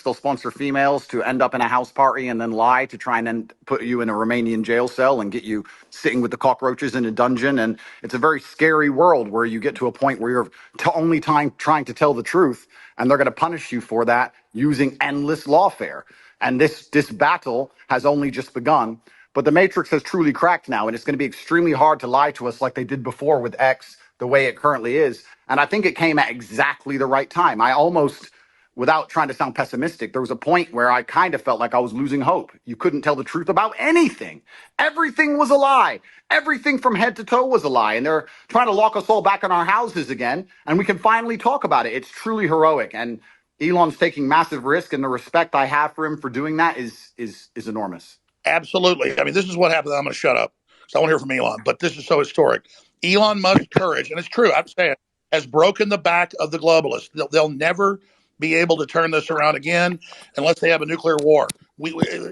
they'll sponsor females to end up in a house party and then lie to try and then put you in a Romanian jail cell and get you sitting with the cockroaches in a dungeon. And it's a very scary world where you get to a point where you're only trying to tell the truth, and they're going to punish you for that using endless lawfare. And this battle has only just begun. But the Matrix has truly cracked now, and it's going to be extremely hard to lie to us like they did before with X, the way it currently is. And I think it came at exactly the right time. I almost, without trying to sound pessimistic, there was a point where I kind of felt like I was losing hope. You couldn't tell the truth about anything. Everything was a lie. Everything from head to toe was a lie. And they're trying to lock us all back in our houses again, and we can finally talk about it. It's truly heroic. And Elon's taking massive risk, and the respect I have for him for doing that is enormous. Absolutely. I mean, this is what happened. I'm going to shut up because I want to hear from Elon, but this is so historic. Elon Musk's courage, and it's true, I'm saying, has broken the back of the globalists. They'll never be able to turn this around again unless they have a nuclear war.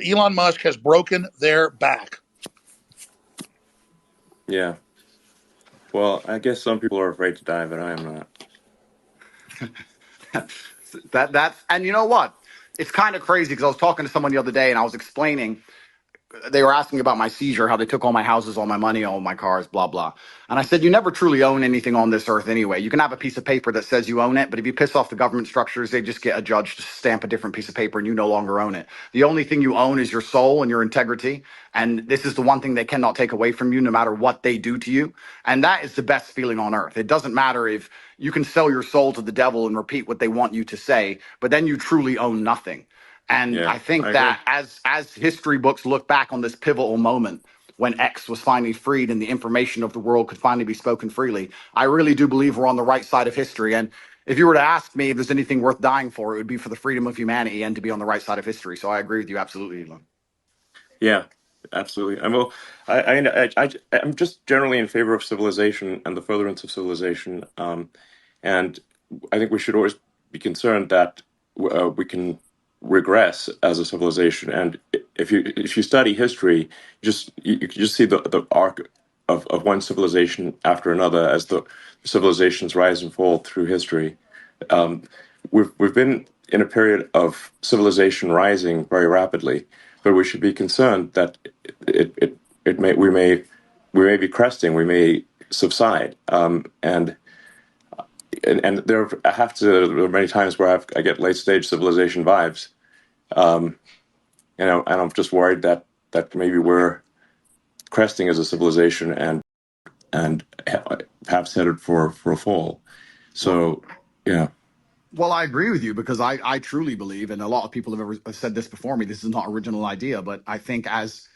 Elon Musk has broken their back. Yeah. Well, I guess some people are afraid to die, but I am not. That's and you know what? It's kind of crazy because I was talking to someone the other day and I was explaining. They were asking about my seizure, how they took all my houses, all my money, all my cars, blah, blah. And I said, you never truly own anything on this earth anyway. You can have a piece of paper that says you own it, but if you piss off the government structures, they just get a judge to stamp a different piece of paper and you no longer own it. The only thing you own is your soul and your integrity. And this is the one thing they cannot take away from you no matter what they do to you. And that is the best feeling on earth. It doesn't matter if you can sell your soul to the devil and repeat what they want you to say, but then you truly own nothing. And Yeah, I think I that agree. as history books look back on this pivotal moment when X was finally freed and the information of the world could finally be spoken freely, I really do believe we're on the right side of history. And if you were to ask me if there's anything worth dying for, it would be for the freedom of humanity and to be on the right side of history. So I agree with you absolutely, Elon. Yeah, absolutely. I'm just generally in favor of civilization and the furtherance of civilization. And I think we should always be concerned that we can regress as a civilization. And if you study history, you can just see the arc of one civilization after another as the civilizations rise and fall through history. Um, we've been in a period of civilization rising very rapidly, but we should be concerned that it may we may be cresting, we may subside, and there there are many times where I get late stage civilization vibes, and I'm just worried that maybe we're cresting as a civilization and perhaps headed for a fall. So yeah. Well, I agree with you because I truly believe, and a lot of people have said this before me, this is not original idea, but I think as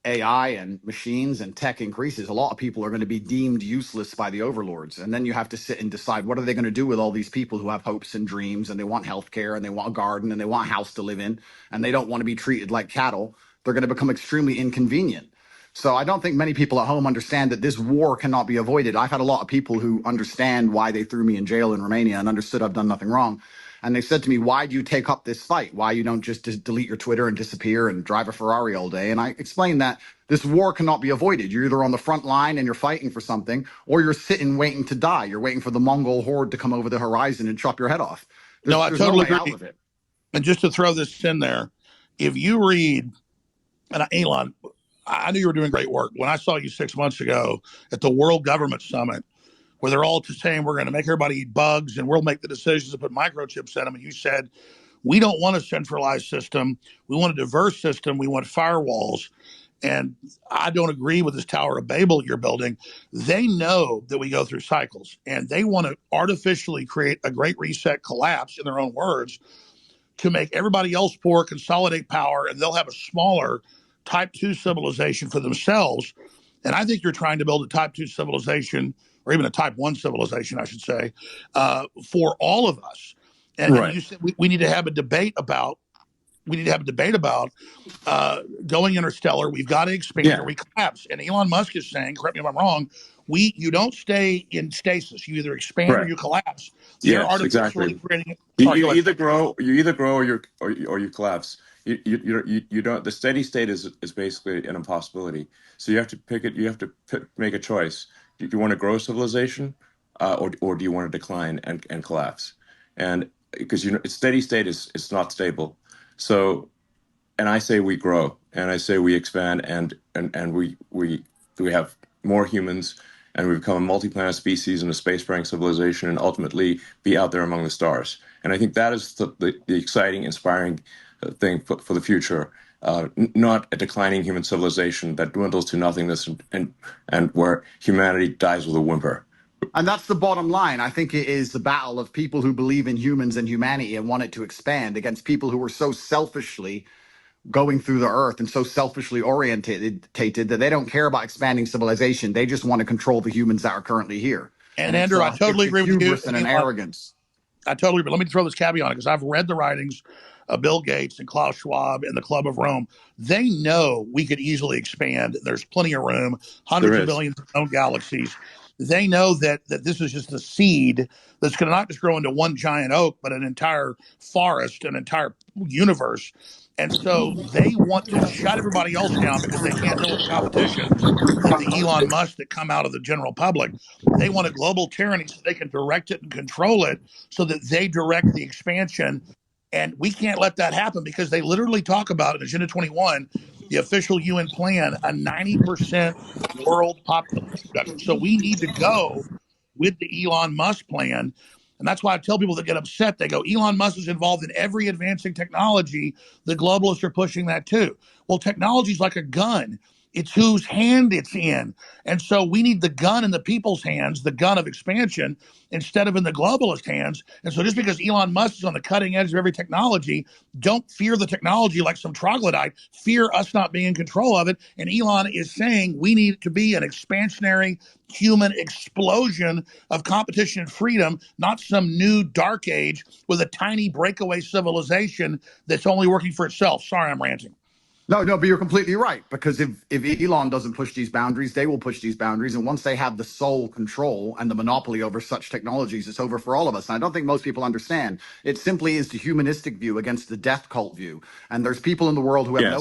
AI and machines and tech increases, a lot of people are going to be deemed useless by the overlords. And then you have to sit and decide what are they going to do with all these people who have hopes and dreams and they want healthcare and they want a garden and they want a house to live in and they don't want to be treated like cattle. They're going to become extremely inconvenient. So I don't think many people at home understand that this war cannot be avoided. I've had a lot of people who understand why they threw me in jail in Romania and understood I've done nothing wrong. And they said to me, why do you take up this fight? Why you don't just delete your Twitter and disappear and drive a Ferrari all day? And I explained that this war cannot be avoided. You're either on the front line and you're fighting for something, or you're sitting waiting to die. You're waiting for the Mongol horde to come over the horizon and chop your head off. No, I There's no totally way out agree. of it. And just to throw this in there, if you read, and Elon, I knew you were doing great work. When I saw you 6 months ago at the World Government Summit, where they're all saying we're going to make everybody eat bugs and we'll make the decisions to put microchips in them, and you said, we don't want a centralized system. We want a diverse system. We want firewalls. And I don't agree with this Tower of Babel you're building. They know that we go through cycles, and they want to artificially create a great reset collapse, in their own words, to make everybody else poor, consolidate power, and they'll have a smaller type 2 civilization for themselves. And I think you're trying to build a type 2 civilization, or even a type 1 civilization, I should say, for all of us. And you said we need to have a debate about going interstellar. We've got to expand or we collapse. And Elon Musk is saying, correct me if I'm wrong, you don't stay in stasis. You either expand or you collapse. They're Yes, artificially exactly. creating. You either grow, or you collapse. You don't. The steady state is basically an impossibility. So you have to pick it. You have to make a choice. Do you want to grow civilization, or do you want to decline and collapse? And because steady state is not stable. So, and I say we grow, and I say we expand, and we have more humans, and we become a multi-planet species and a spacefaring civilization, and ultimately be out there among the stars. And I think that is the exciting, inspiring thing for the future. Not a declining human civilization that dwindles to nothingness, and where humanity dies with a whimper. And that's the bottom line. I think it is the battle of people who believe in humans and humanity and want it to expand against people who are so selfishly going through the earth and so selfishly orientated that they don't care about expanding civilization. They just want to control the humans that are currently here. And Andrew, I totally it's a agree with you. hubris and an arrogance. I totally, but let me throw this caveat on it because I've read the writings of Bill Gates and Klaus Schwab and the Club of Rome. They know we could easily expand. There's plenty of room, hundreds of billions of known galaxies. They know that this is just a seed that's going to not just grow into one giant oak, but an entire forest, an entire universe. And so they want to shut everybody else down because they can't deal with the competition that the Elon Musk that come out of the general public. They want a global tyranny so they can direct it and control it so that they direct the expansion. And we can't let that happen because they literally talk about in Agenda 21, the official UN plan, a 90% world population reduction. So we need to go with the Elon Musk plan. And that's why I tell people that get upset, they go, Elon Musk is involved in every advancing technology. The globalists are pushing that too. Well, technology is like a gun. It's whose hand it's in. And so we need the gun in the people's hands, the gun of expansion, instead of in the globalist hands. And so just because Elon Musk is on the cutting edge of every technology, don't fear the technology like some troglodyte. Fear us not being in control of it. And Elon is saying we need to be an expansionary human explosion of competition and freedom, not some new dark age with a tiny breakaway civilization that's only working for itself. Sorry, I'm ranting. No, but you're completely right. Because if Elon doesn't push these boundaries, they will push these boundaries. And once they have the sole control and the monopoly over such technologies, it's over for all of us. And I don't think most people understand. It simply is the humanistic view against the death cult view. And there's people in the world who have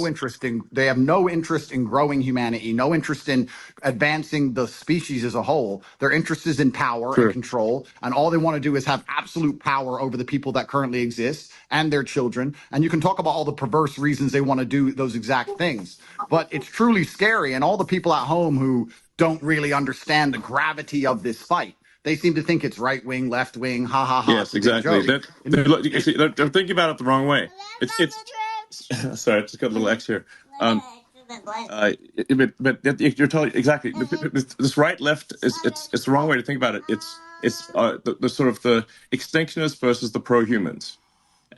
no interest in growing humanity, no interest in advancing the species as a whole. Their interest is in power and control. And all they want to do is have absolute power over the people that currently exist and their children. And you can talk about all the perverse reasons they want to do those exact things, but it's truly scary. And all the people at home who don't really understand the gravity of this fight, they seem to think it's right wing, left wing, ha ha ha. Yes, exactly. They're thinking about it the wrong way. It's sorry, I just got a little X here. But you're totally exactly. This right left is it's the wrong way to think about it. It's the sort of the extinctionists versus the pro-humans.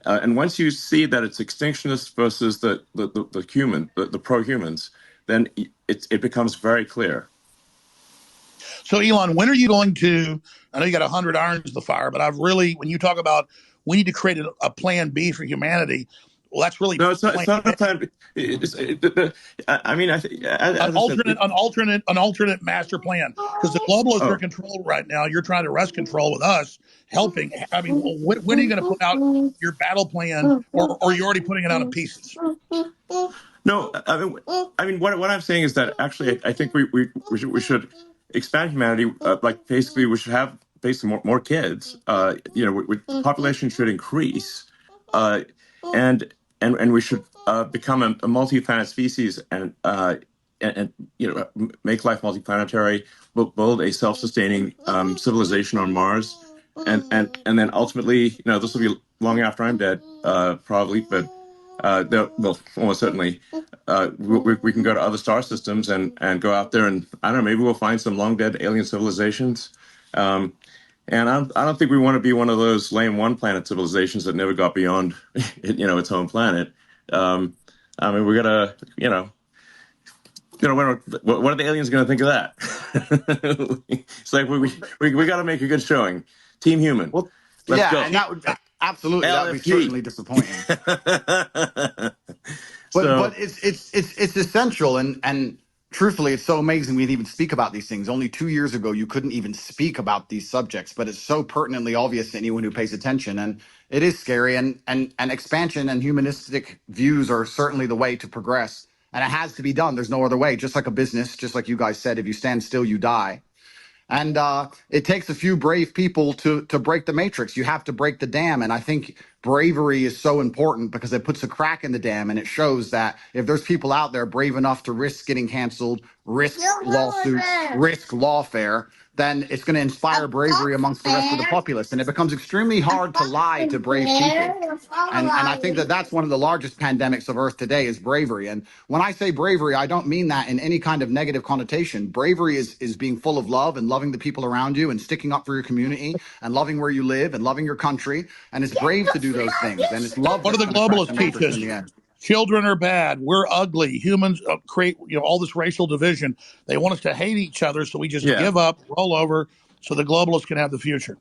And once you see that it's extinctionists versus the pro-humans, then it becomes very clear. So, Elon, when are you going to? I know you got 100 irons in the fire, but when you talk about we need to create a plan B for humanity, well, that's really no. It's not a plan B. I mean, I think an alternate master plan because the globalists are in control right now. You're trying to wrest control with us, helping. I mean, when are you going to put out your battle plan, or are you already putting it out in pieces? No, I mean, what I'm saying is that actually, I think we should expand humanity. Like basically, we should have basically more kids. Population should increase, and we should become a multi-planet species and make life multiplanetary. Build a self-sustaining civilization on Mars, and then ultimately, this will be long after I'm dead, probably, but. Well, almost certainly, we can go to other star systems and go out there and I don't know, maybe we'll find some long dead alien civilizations. And I don't think we want to be one of those lame one planet civilizations that never got beyond, its home planet. I mean, we gotta, what are the aliens going to think of that? It's like we got to make a good showing. Team Human. Well, Let's go. And that would absolutely that would be certainly disappointing. But it's essential and truthfully, it's so amazing we'd even speak about these things. Only 2 years ago, you couldn't even speak about these subjects, but it's so pertinently obvious to anyone who pays attention. And it is scary. And expansion and humanistic views are certainly the way to progress. And it has to be done. There's no other way. Just like a business, just like you guys said, if you stand still, you die. And it takes a few brave people to break the matrix. You have to break the dam. And I think bravery is so important because it puts a crack in the dam, and it shows that if there's people out there brave enough to risk getting canceled, risk lawsuits, risk lawfare, then it's going to inspire bravery amongst the rest of the populace. And it becomes extremely hard to lie to brave people. And I think that that's one of the largest pandemics of Earth today is bravery. And when I say bravery, I don't mean that in any kind of negative connotation. Bravery is being full of love and loving the people around you and sticking up for your community and loving where you live and loving your country. And it's brave to do those things. And it's love What do that's the going to crack the globalists teach matrix us? in the end. Children are bad. We're ugly. Humans create, all this racial division. They want us to hate each other, so we just Yeah. give up, roll over, so the globalists can have the future.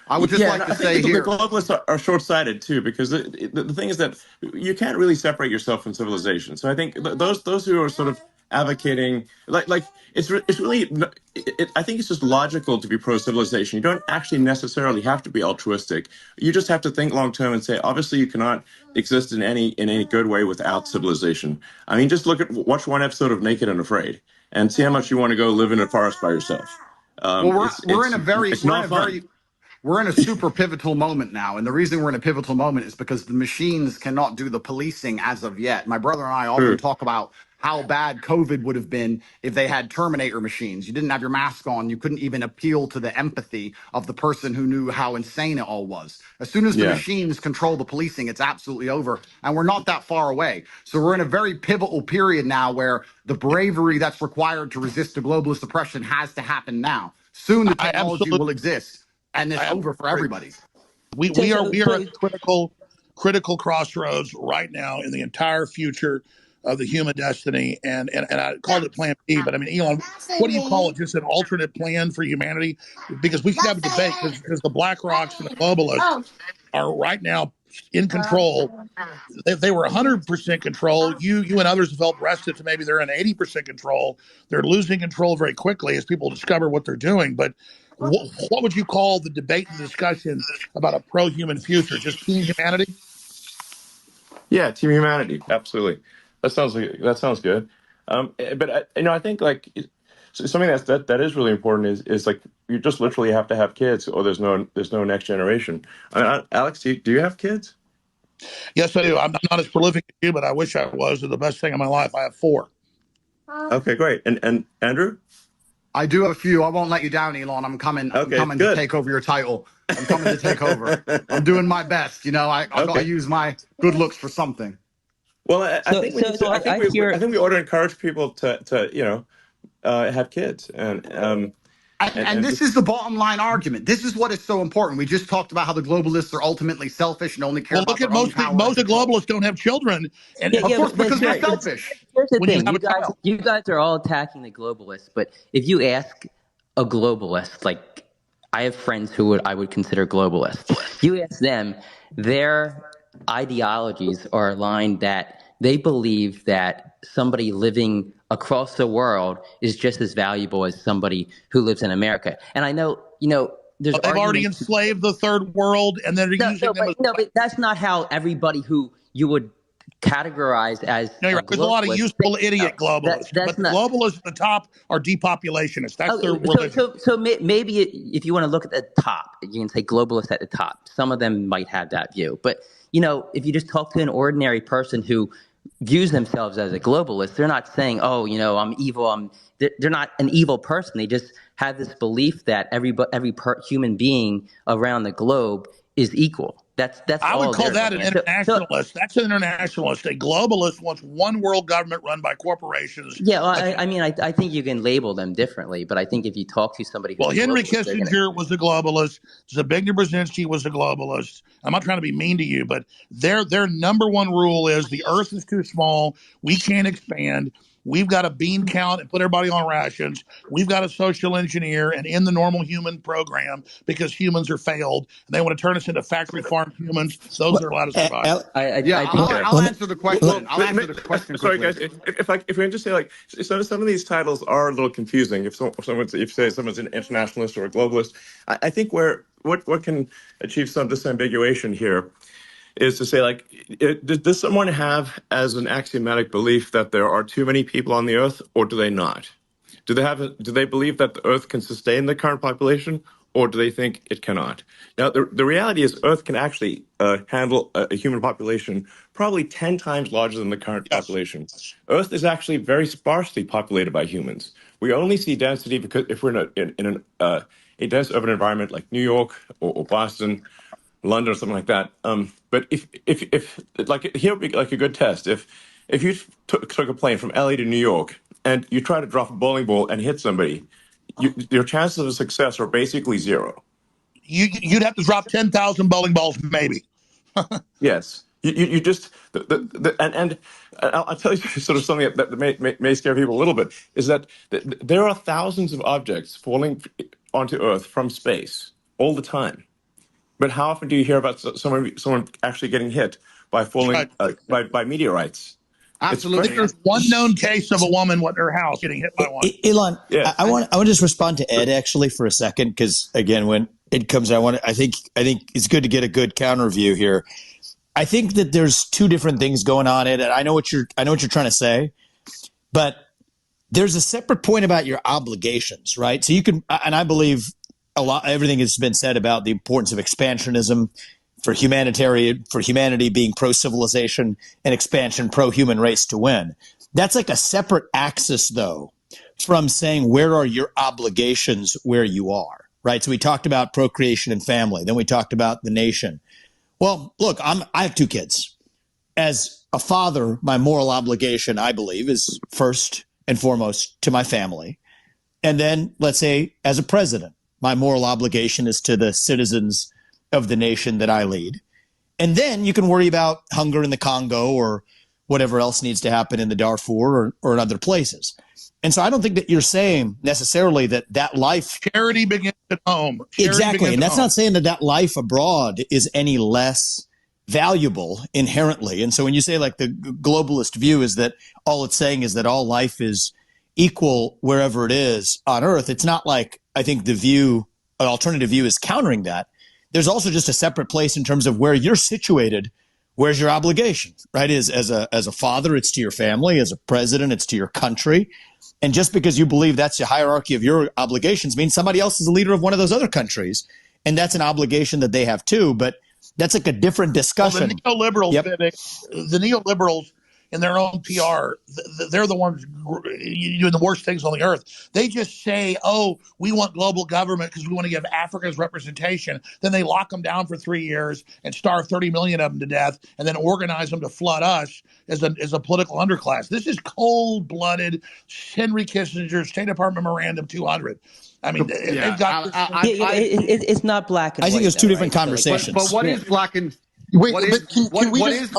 I would just Yeah, like and to I think say the here. globalists are short-sighted too, because the thing is that you can't really separate yourself from civilization. So I think those who are sort of advocating, like it's really, I think it's just logical to be pro-civilization. You don't actually necessarily have to be altruistic. You just have to think long-term and say, obviously, you cannot exist in any good way without civilization. I mean, just watch one episode of Naked and Afraid, and see how much you want to go live in a forest by yourself. Well, It's we're in it's a very it's not fun. we're in a super pivotal moment now. And the reason we're in a pivotal moment is because the machines cannot do the policing as of yet. My brother and I often True. talk about how bad COVID would have been if they had Terminator machines. You didn't have your mask on. You couldn't even appeal to the empathy of the person who knew how insane it all was. As soon as the Yeah. machines control the policing, it's absolutely over. And we're not that far away. So we're in a very pivotal period now where the bravery that's required to resist the globalist oppression has to happen now. Soon the I technology absolutely, will exist and I it's over for absolutely agree. everybody. We are at critical crossroads right now in the entire future of the human destiny, and I called it Plan B, but I mean, Elon, what do you call it? Just an alternate plan for humanity? Because we could have a debate because the Black Rocks and the globalists are right now in control. If they were 100% control, you and others have felt rested to maybe they're in 80% control. They're losing control very quickly as people discover what they're doing. But what would you call the debate and discussion about a pro-human future? Just team humanity? Yeah, Team Humanity, absolutely. That sounds good. But I think like something that is really important is like you just literally have to have kids, or there's no next generation. Alex, do you have kids? Yes, I do. I'm not as prolific as you, but I wish I was. They're the best thing in my life. I have 4. Okay, great. And Andrew? I do have a few. I won't let you down, Elon. I'm coming. I'm Okay, coming to good. take over your title. I'm coming to take over. I'm doing my best. I got to Okay. use my good looks for something. Well, I think we need to. I hear. think we ought to encourage people to have kids And and this just is the bottom line argument. This is what is so important. We just talked about how the globalists are ultimately selfish and only care Well, about look at their own power and most of the control. globalists don't have children, and Yeah, Of yeah, course, but because they're here, selfish. here's the when you thing. have You a guys, child. you guys are all attacking the globalists, but if you ask a globalist, like I have friends who I would consider globalists, you ask them, their ideologies are aligned that they believe that somebody living across the world is just as valuable as somebody who lives in America. And I know, there's They've already arguments. enslaved the third world, and they're No, using them as. no, but that's not how everybody who you would categorize as No, you're a right. There's a lot of globalist useful thinks. No, idiot globalists, but that's the not. globalists at the top are depopulationists. That's their Oh, religion. maybe if you want to look at the top, you can say globalists at the top. Some of them might have that view, but if you just talk to an ordinary person who views themselves as a globalist, they're not saying, "Oh, I'm evil." They're not an evil person. They just have this belief that every human being around the globe is equal. That's I would all call they're that an looking at. So internationalist. That's an internationalist. A globalist wants one world government run by corporations. yeah, well, I mean, I think you can label them differently, but I think if you talk to somebody who's Well, a Henry globalist, they're gonna. Kissinger was a globalist. Zbigniew Brzezinski was a globalist. I'm not trying to be mean to you, but their number one rule is the Earth is too small. We can't expand. We've got to bean count and put everybody on rations. We've got to social engineer and end the normal human program because humans are failed. And they want to turn us into factory farm humans. Those are allowed to survive. Yeah, I think I'll answer the question. I'll answer the question sorry quickly. guys, if we can just say like some of these titles are a little confusing. If say someone's an internationalist or a globalist, I think what can achieve some disambiguation here is to say like does someone have as an axiomatic belief that there are too many people on the earth, or do they not? Do they believe that the earth can sustain the current population, or do they think it cannot? Now, the reality is Earth can actually handle a human population probably 10 times larger than the current Yes. population. Earth is actually very sparsely populated by humans. We only see density because if we're a dense urban environment like New York or Boston, London or something like that. But if like here would be like a good test. If you took a plane from LA to New York and you try to drop a bowling ball and hit somebody, your chances of success are basically zero. You'd have to drop 10,000 bowling balls, maybe. Yes. You just and I'll tell you sort of something that may scare people a little bit is that there are thousands of objects falling onto Earth from space all the time. But how often do you hear about someone actually getting hit by falling by meteorites? It's I Absolutely. think there's one known case of a woman at her house getting hit by one. Elon, Yes. I want to just respond to Ed actually for a second because again, when it comes, I think it's good to get a good counter view here. I think that there's two different things going on, Ed, and I know what you're trying to say, but there's a separate point about your obligations, right? So you can, and I believe everything has been said about the importance of expansionism for humanity being pro-civilization and expansion pro-human race to win. That's like a separate axis, though, from saying where are your obligations where you are, right? So we talked about procreation and family. Then we talked about the nation. Well, look, I have two kids. As a father, my moral obligation, I believe, is first and foremost to my family. And then, let's say, as a president, my moral obligation is to the citizens of the nation that I lead. And then you can worry about hunger in the Congo or whatever else needs to happen in the Darfur or in other places. And so I don't think that you're saying necessarily that life... Charity begins at home. Exactly. And that's not saying that life abroad is any less valuable inherently. And so when you say like the globalist view is that all it's saying is that all life is equal wherever it is on Earth, it's not like I think an alternative view is countering that. There's also just a separate place in terms of where you're situated. Where's your obligation, right? As a father, it's to your family. As a president, it's to your country. And just because you believe that's the hierarchy of your obligations means somebody else is the leader of one of those other countries. And that's an obligation that they have too. But that's like a different discussion. Well, the neoliberals in their own PR, they're the ones doing the worst things on the earth. They just say, oh, we want global government because we want to give Africa's representation. Then they lock them down for 3 years and starve 30 million of them to death and then organize them to flood us as a political underclass. This is cold-blooded Henry Kissinger State Department Memorandum 200. I mean, they've got it's not black and white. I think there's two different right? conversations. But what is black and Wait, what but is can we what just? is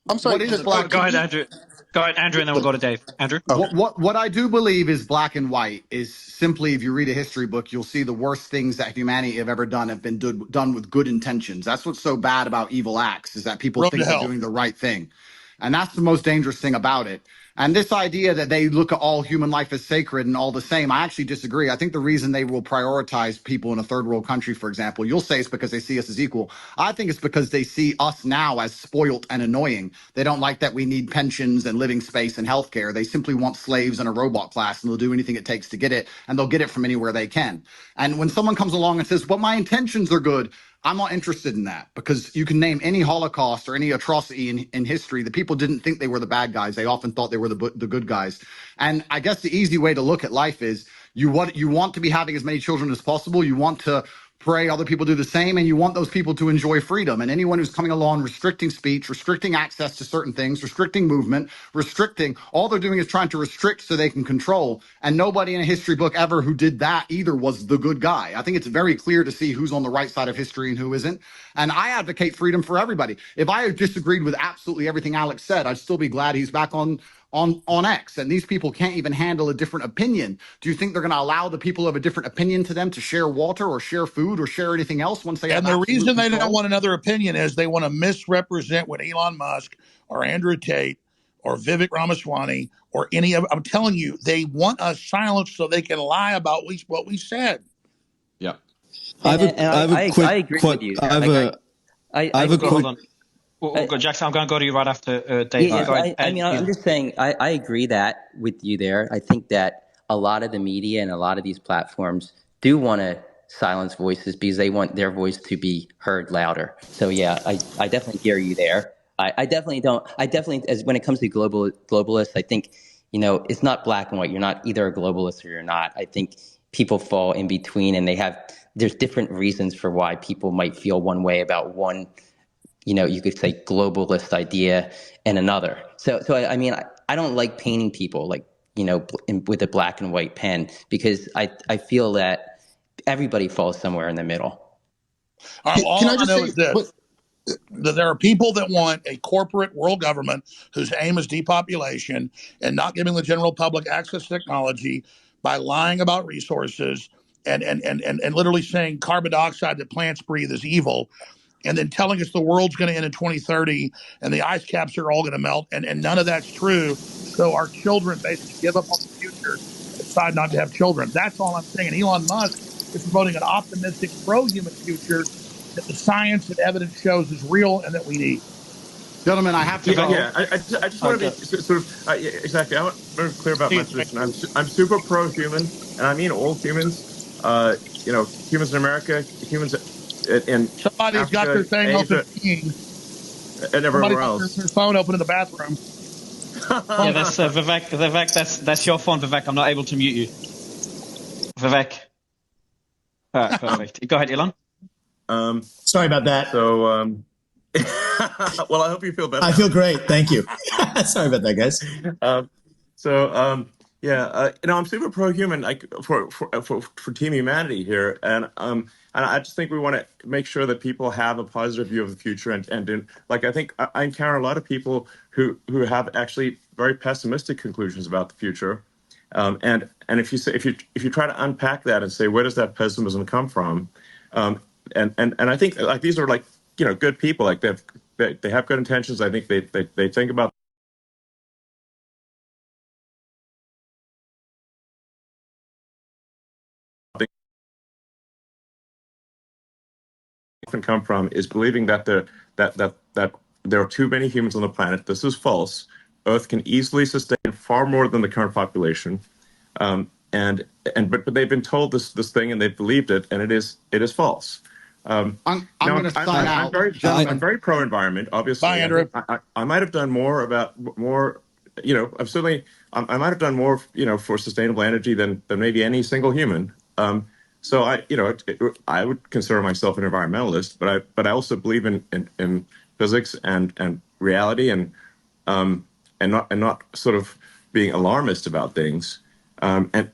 I'm sorry. what is Just, black? Go ahead, Andrew. Go ahead, Andrew, and then we'll go to Dave. Andrew? What I do believe is black and white is simply, if you read a history book, you'll see the worst things that humanity have ever done have been done with good intentions. That's what's so bad about evil acts, is that people think they're doing the right thing. And that's the most dangerous thing about it. And this idea that they look at all human life as sacred and all the same, I actually disagree. I think the reason they will prioritize people in a third world country, for example, you'll say it's because they see us as equal. I think it's because they see us now as spoiled and annoying. They don't like that we need pensions and living space and healthcare. They simply want slaves and a robot class, and they'll do anything it takes to get it, and they'll get it from anywhere they can. And when someone comes along and says, well, my intentions are good, I'm not interested in that, because you can name any Holocaust or any atrocity in history. The people didn't think they were the bad guys. They often thought they were the good guys. And I guess the easy way to look at life is you want to be having as many children as possible. You want to pray other people do the same, and you want those people to enjoy freedom. And anyone who's coming along restricting speech, restricting access to certain things, restricting movement, all they're doing is trying to restrict so they can control. And nobody in a history book ever who did that either was the good guy. I think it's very clear to see who's on the right side of history and who isn't. And I advocate freedom for everybody. If I disagreed with absolutely everything Alex said, I'd still be glad he's back on X, and these people can't even handle a different opinion. Do you think they're going to allow the people who have a different opinion to them to share water or share food or share anything else once they have And the reason they control? don't want another opinion is they want to misrepresent what Elon Musk or Andrew Tate or Vivek Ramaswamy or any of, I'm telling you, they want us silenced so they can lie about what we said. Yeah. I agree with you. Hold on. We'll go, Jackson, I'm going to go to you right after Dave. I'm just saying, I agree with you there. I think that a lot of the media and a lot of these platforms do want to silence voices because they want their voice to be heard louder. So yeah, I definitely hear you there. I definitely don't. I definitely, as when it comes to globalists, I think, it's not black and white. You're not either a globalist or you're not. I think people fall in between, and there's different reasons for why people might feel one way about one, you could say globalist idea and another. So I mean, I don't like painting people like, with a black and white pen, because I feel that everybody falls somewhere in the middle. All Can I I just know say, is this: that there are people that want a corporate world government whose aim is depopulation and not giving the general public access to technology by lying about resources and literally saying carbon dioxide that plants breathe is evil, and then telling us the world's going to end in 2030 and the ice caps are all going to melt, and none of that's true. So our children basically give up on the future and decide not to have children. That's all I'm saying. And Elon Musk is promoting an optimistic, pro-human future that the science and evidence shows is real and that we need. Gentlemen, I have to go. Yeah. I just want to be sort of yeah, exactly. I want to be clear about my position. I'm super pro-human, and I mean all humans. Humans in America, humans in Somebody's got their Africa, thing Asia, open, and somebody's everywhere got else. their phone open in the bathroom. Yeah, that's Vivek. Vivek, that's your phone, Vivek. I'm not able to mute you. Vivek. All right, perfect. Go ahead, Elon. Sorry about that. So, well, I hope you feel better. I feel great. Thank you. Sorry about that, guys. I'm super pro-human, like for Team Humanity here, and I just think we want to make sure that people have a positive view of the future, and like I think I encounter a lot of people who have actually very pessimistic conclusions about the future, and if you try to unpack that and say where does that pessimism come from, and I think like these are like good people, like they have good intentions. I think they think about often come from is believing that there are too many humans on the planet. This is false. Earth can easily sustain far more than the current population, but they've been told this thing and they've believed it, and it is false. I'm going to sign out. I'm very pro environment. Obviously, Bye, Andrew. I might have done more about more. I might have done more, for sustainable energy than maybe any single human. So I would consider myself an environmentalist, but I also believe in physics and reality and not sort of being alarmist about things. Something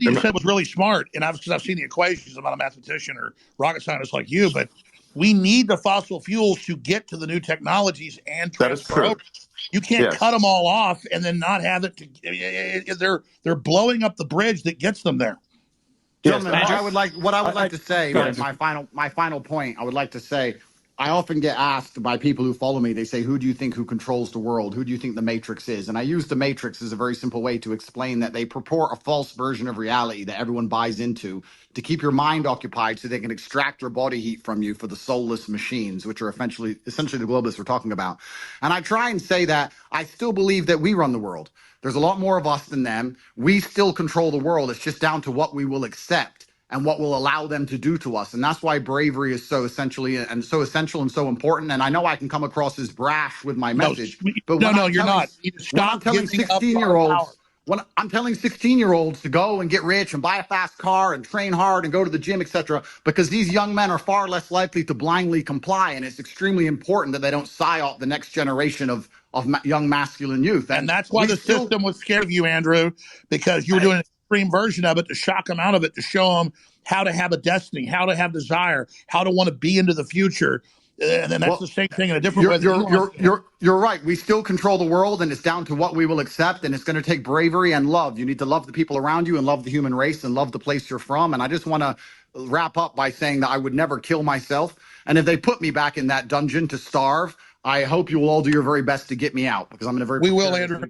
you said was really smart, and because I've seen the equations. I'm not a mathematician or rocket scientist like you, but we need the fossil fuels to get to the new technologies and transfer over. You can't cut them all off and then not have it. They're blowing up the bridge that gets them there. Gentlemen, what I would like to say, my final point, I would like to say, I often get asked by people who follow me, they say, who do you think who controls the world? Who do you think the Matrix is? And I use the Matrix as a very simple way to explain that they purport a false version of reality that everyone buys into to keep your mind occupied so they can extract your body heat from you for the soulless machines, which are essentially the globalists we're talking about. And I try and say that I still believe that we run the world. There's a lot more of us than them. We still control the world. It's just down to what we will accept and what will allow them to do to us. And that's why bravery is so essential and so important. And I know I can come across as brash with my message, but you're not. When I'm telling 16-year-olds, when I'm telling 16-year-olds to go and get rich and buy a fast car and train hard and go to the gym, etc., because these young men are far less likely to blindly comply. And it's extremely important that they don't psyop the next generation of young masculine youth. And that's why the system was scared of you, Andrew, because you were doing an extreme version of it to shock them out of it, to show them how to have a destiny, how to have desire, how to want to be into the future. And then that's the same thing in a different way. You're right. We still control the world, and it's down to what we will accept. And it's going to take bravery and love. You need to love the people around you and love the human race and love the place you're from. And I just want to wrap up by saying that I would never kill myself. And if they put me back in that dungeon to starve, I hope you will all do your very best to get me out, because I'm in a very. We will, Andrew.